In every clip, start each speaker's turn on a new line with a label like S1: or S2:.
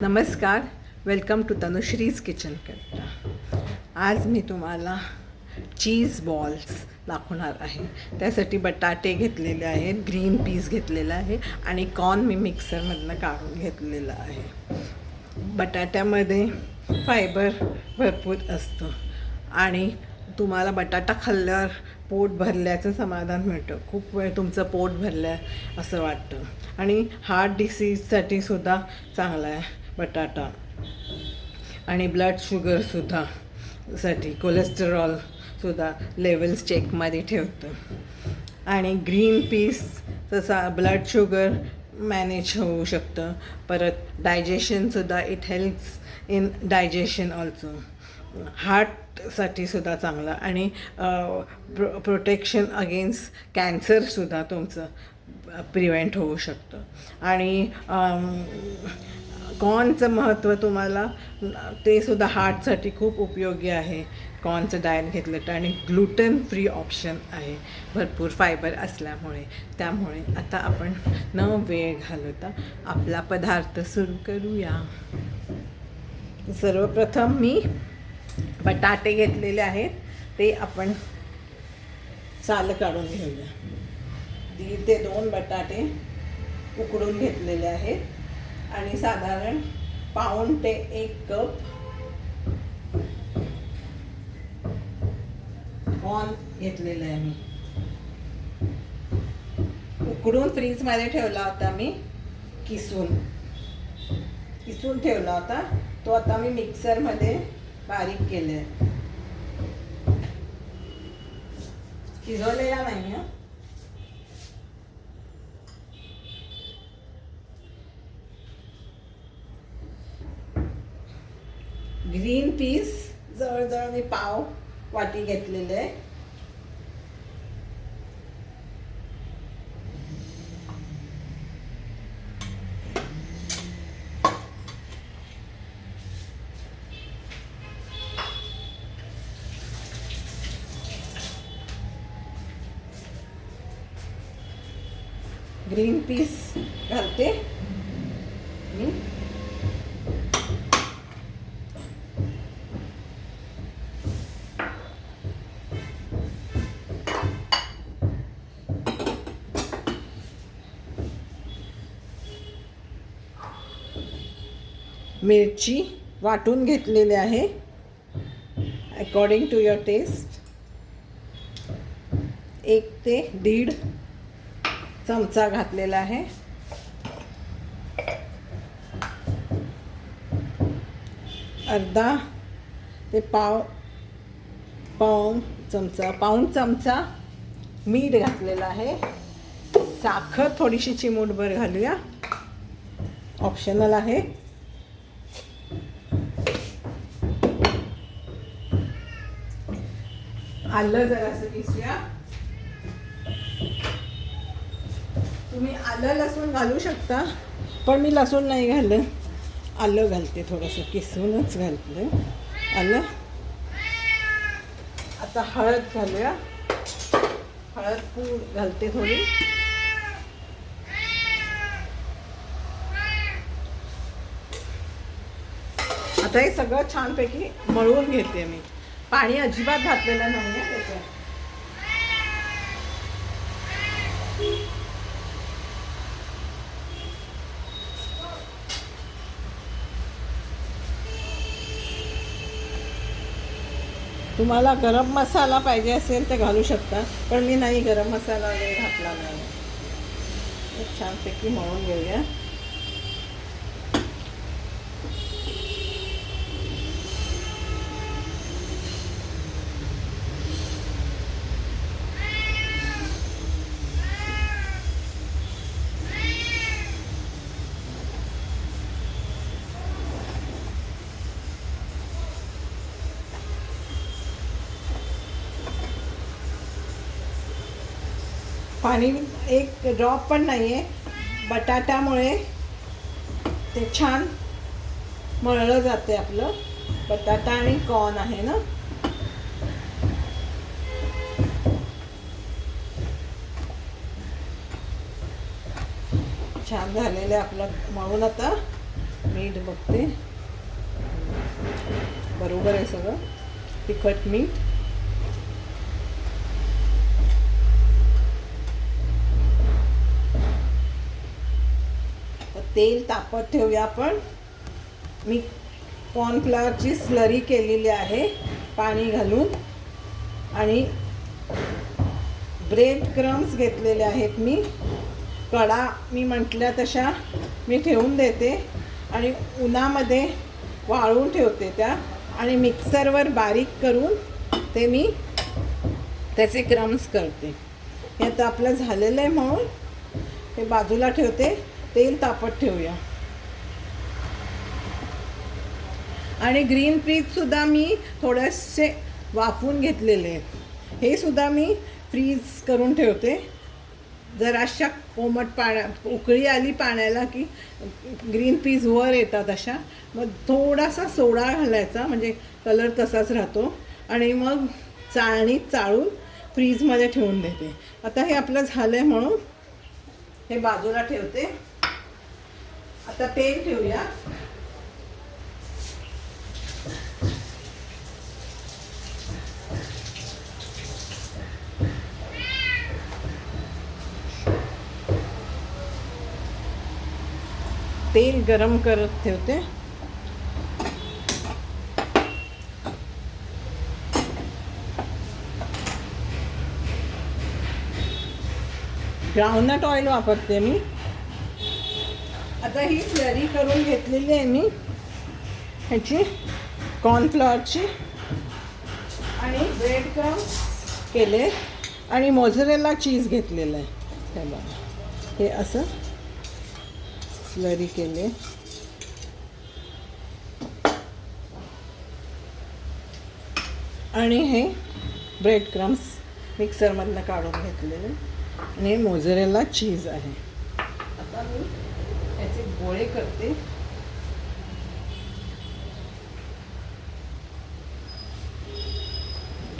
S1: नमस्कार, welcome to Tanushree's kitchen कट्टा. आज मी तुम्हाला चीज बॉल्स दाखवणार आहे. त्यासाठी बटाटे घेतलेले आहेत, ग्रीन पीस घेतलेला आहे आणि कॉर्न मी मिक्सरमधनं काढून घेतलेलं आहे. बटाट्यामध्ये फायबर भरपूर असतं आणि तुम्हाला बटाटा खाल्ल्यावर पोट भरल्याचं समाधान मिळतं. खूप वेळ तुमचं पोट भरलं आहे असं वाटतं आणि हार्ट डिसीजसाठी सुद्धा चांगला आहे बटाटा. आणि ब्लड शुगरसुद्धा साठी कोलेस्टेरॉलसुद्धा लेवल्स चेकमध्ये ठेवतं. आणि ग्रीन पीस तसा ब्लड शुगर मॅनेज होऊ शकतं. परत डायजेशनसुद्धा it helps in digestion also. हार्टसाठी सुद्धा चांगलं आणि प्रोटेक्शन अगेन्स्ट कॅन्सरसुद्धा तुमचं प्रिव्हेंट होऊ शकतं. आणि कॉर्नचं महत्त्व तुम्हाला ते सुद्धा हार्टसाठी खूप उपयोगी आहे. कॉर्नचं डाएट घेतलं तर आणि ग्लुटेन फ्री ऑप्शन आहे भरपूर फायबर असल्यामुळे. त्यामुळे आता आपण न वेळ घालवता आपला पदार्थ सुरू करूया. सर्वप्रथम मी बटाटे घेतलेले आहेत, ते आपण साल काढून घेऊया. 1.5 ते 2 बटाटे उकडून घेतलेले आहेत आणि साधारण पाऊण ते 1 कप कॉर्न घेतलेलं आहे. मी उकडून फ्रीजमध्ये ठेवला होता, मी किसून ठेवला होता. तो आता मी मिक्सरमध्ये बारीक केले. शिजवलेला नाही आहे. ग्रीन पीस जवळजवळ मी पाव वाटी घेतलेले आहे. ग्रीन पीस घालते मी. मिरची वाटून घेतलेली आहे अकॉर्डिंग टू युअर टेस्ट. 1 ते 1.5 चमचा घातलेला आहे. अर्धा ते पाऊण चमचा मीठ घातलेला आहे. साखर थोडीशी चिमूटभर घालूया, ऑप्शनल आहे. आलं जरासं किसूया. तुम्ही आलं लसूण घालू शकता, पण मी लसूण नाही घालत, आलं घालते. थोडंसं किसूनच घालते आलं. आता हळद घालूया. हळद पूड घालते थोडी. आता हे सगळं छानपैकी मळून घेते मी. पाणी अजिबात घातलेलं नाही आहे त्याच्यात. तुम्हाला गरम मसाला पाहिजे असेल तर घालू शकता, पण मी नाही गरम मसाला वगैरे घातला नाही. छानपैकी मळून घेऊया. पाणी 1 ड्रॉप पण नाही आहे. बटाट्यामुळे ते छान मळलं जाते आपलं. बटाटा आणि कॉर्न आहे ना. छान झालेलं आपलं मळून. आता मीठ बघते, बरोबर आहे सगळं. तिखट मीठ. तेल तापत ठेवूया आपण. मी कॉर्नफ्लॉवरची स्लरी केलेली आहे पाणी घालून, आणि ब्रेड क्रम्स घेतलेले आहेत मी. कडा मी म्हटल्या तशा मी ठेवून देते आणि उन्हामध्ये वाळवून ठेवते त्या, आणि मिक्सरवर बारीक करून ते मी त्याचे क्रम्स करते. हे आता आपलं झालेलं आहे म्हणून हे बाजूला ठेवते. तेल तापत ठेवूया. आणि ग्रीन पीससुद्धा मी थोडेसे वाफवून घेतलेले आहेत. हे सुद्धा मी फ्रीज करून ठेवते. जराशा कोमट पाण्यात उकळी आली पाण्याला की ग्रीन पीस वर येतात अशा. मग थोडासा सोडा घालायचा, म्हणजे कलर तसाच राहतो. आणि मग चाळणीत चाळून फ्रीजमध्ये ठेवून देते. आता हे आपलं झालं आहे म्हणून हे बाजूला ठेवते. आता तेल ठेवूया. तेल गरम करत ठेवते. ग्राउंडनट ऑइल वापरते मी. आता ही स्लरी करून घेतलेली आहे मी ह्याची, कॉर्नफ्लॉवरची, आणि ब्रेड क्रम्स केले, आणि मोझरेला चीज घेतलेलं आहे. हे बघा, हे असं स्लरी केले. आणि हे ब्रेड क्रम्स मिक्सरमधनं काढून घेतलेले, आणि हे मोझरेला चीज आहे. आता मी याचे गोळे करते.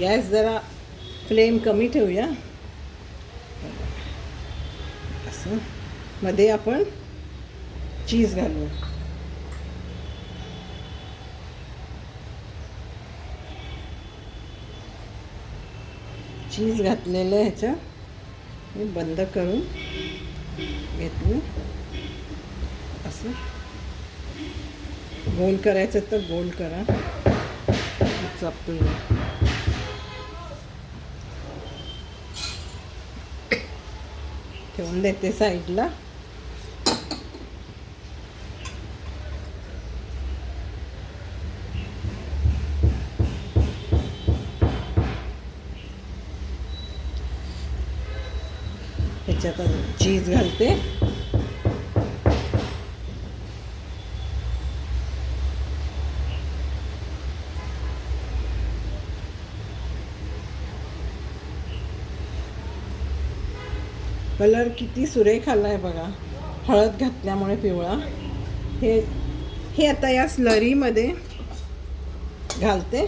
S1: गॅस जरा फ्लेम कमी ठेवूया. असं मध्ये आपण चीज घालू. चीज घातलेलं ह्याच्यात मी बंद करून घेतलं. असं गोल करायचं तर गोल करा. चपलं ठेवून देते साईडला. ह्याच्यात चीज घालते. कलर किती सुरेख आला आहे बघा, हळद घातल्यामुळे पिवळा. हे आता या स्लरीमध्ये घालते.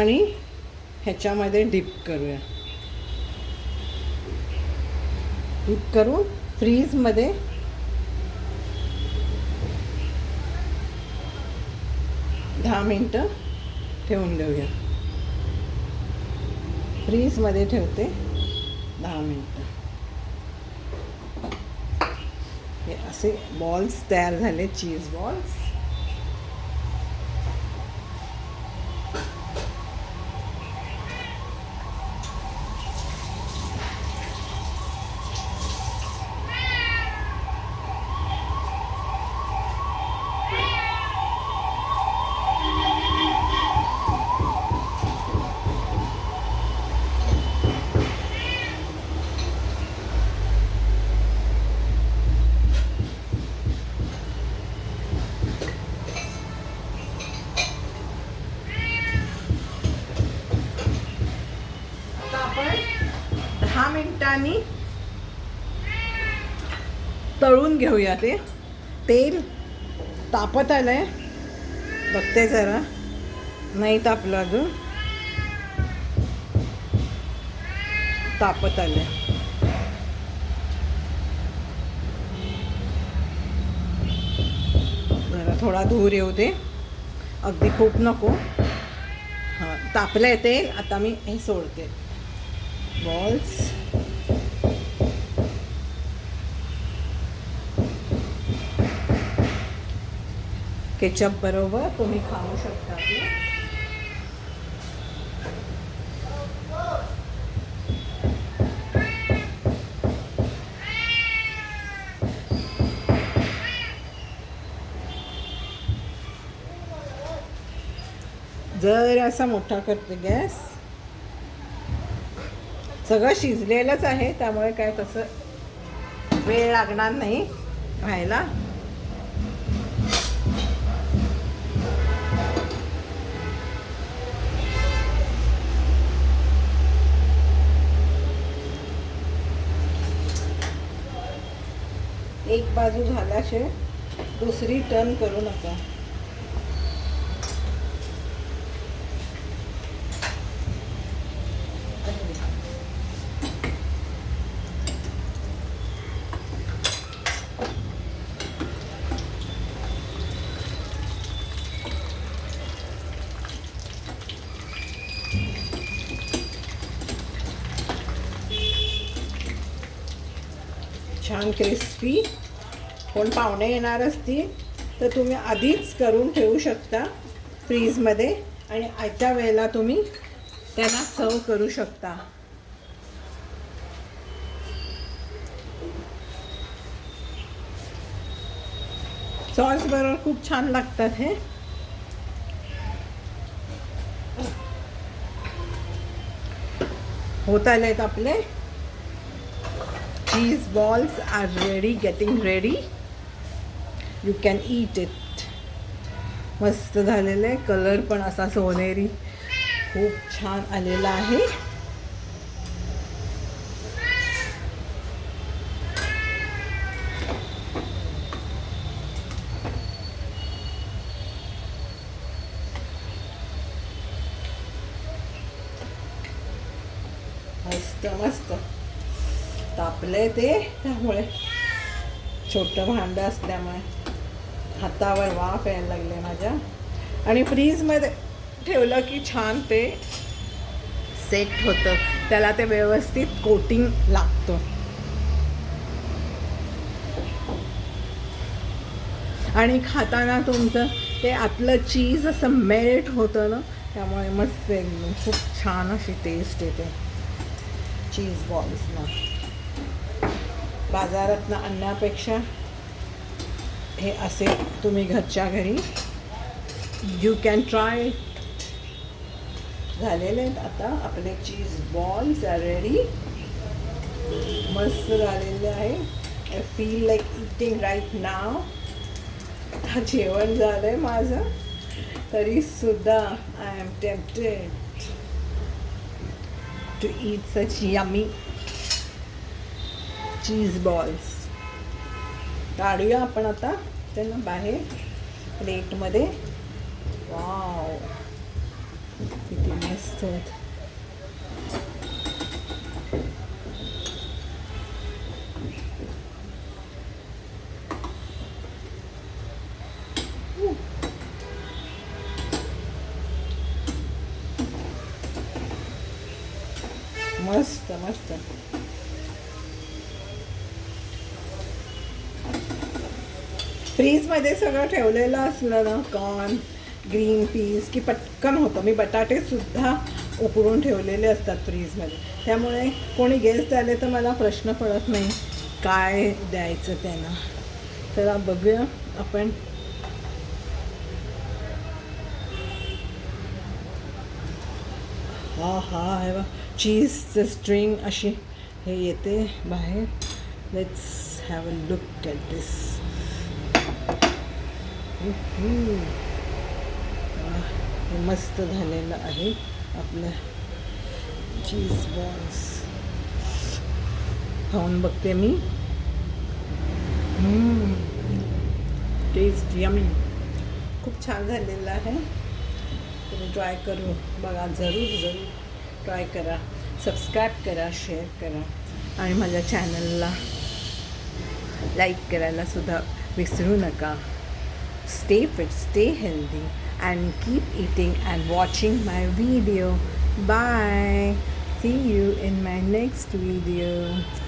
S1: आणि ह्याच्यामध्ये डिप करूया. डिप करून फ्रीजमध्ये 10 मिनटं ठेवून देऊया. फ्रीजमध्ये ठेवते 10 मिनटं. हे असे बॉल्स तयार झाले, चीज बॉल्स. आपण 10 मिनिटांनी तळून घेऊया. ते तेल तापत आलंय, बघते जरा. नाही तापलं अजून. तापत आले. जरा थोडा धूर येऊ दे, अगदी खूप नको. हां, तापले तेल. आता मी हे सोडते बॉल्स. केचप बरोबर तुम्ही खाऊ शकता. जरासा मोठा करते गॅस. सगळं शिजलेलंच आहे, त्यामुळे काय तसं वेळ लागणार नाही व्हायला. एक बाजू झाल्याशिवाय दुसरी टर्न करू नका. छान क्रिस्पी. कोण पाहुणे येणार असतील तर तुम्ही आधीच करून ठेवू शकता फ्रीजमध्ये, आणि आयत्या वेळेला तुम्ही त्यांना सर्व करू शकता. सॉस बरोबर खूप छान लागतात हे. होत आलेत आपले cheese balls are ready, getting ready. You can eat it. मस्त झालेले. कलर पण असा सोनेरी खूप छान आलेला आहे. मस्त मस्त तापले ते, त्यामुळे छोटं भांडं असल्यामुळे हातावर वाफ यायला लागले माझ्या. आणि फ्रीजमध्ये ठेवलं की छान ते सेट होतं, त्याला ते व्यवस्थित कोटिंग लागतं. आणि खाताना तुमचं ते आतलं चीज असं मेल्ट होतं ना, त्यामुळे मस्त एकदम खूप छान अशी टेस्ट येते चीज बॉल्सना. बाजारातनं आणण्यापेक्षा हे असे तुम्ही घरच्या घरी यू कॅन ट्राय. झालेले आहेत आता आपले चीज बॉल्स आर रेडी. मस्त झालेले आहे. I feel like eating right now. आता जेवण झालं आहे माझं, तरीसुद्धा I am tempted to eat such yummy cheese balls. काढूया आपण आता त्यांना बाहेर प्लेटमध्ये. वाव, किती मस्त आहेत. मस्त मस्त. फ्रीजमध्ये सगळं ठेवलेलं असलं ना, कॉर्न, ग्रीन पीस, की पटकन होतं. मी बटाटेसुद्धा उकडून ठेवलेले असतात फ्रीजमध्ये, त्यामुळे कोणी गेस्ट आले तर मला प्रश्न पडत नाही काय द्यायचं त्यांना. चला बघूया आपण. हा हा, हे बघ चीजचं स्ट्रिंग अशी हे येते बाहेर. Let's have a look at this. हे मस्त झालेलं आहे आपलं चीज बॉल्स. खाऊन बघते मी. Taste yummy. खूप छान झालेलं आहे. तुम्ही ट्राय करू बघा, जरूर जरूर ट्राय करा. सबस्क्राईब करा, शेअर करा आणि माझ्या चॅनलला लाईक करायला सुद्धा विसरू नका. Stay fit, stay healthy and keep eating and watching my video. Bye. See you in my next video.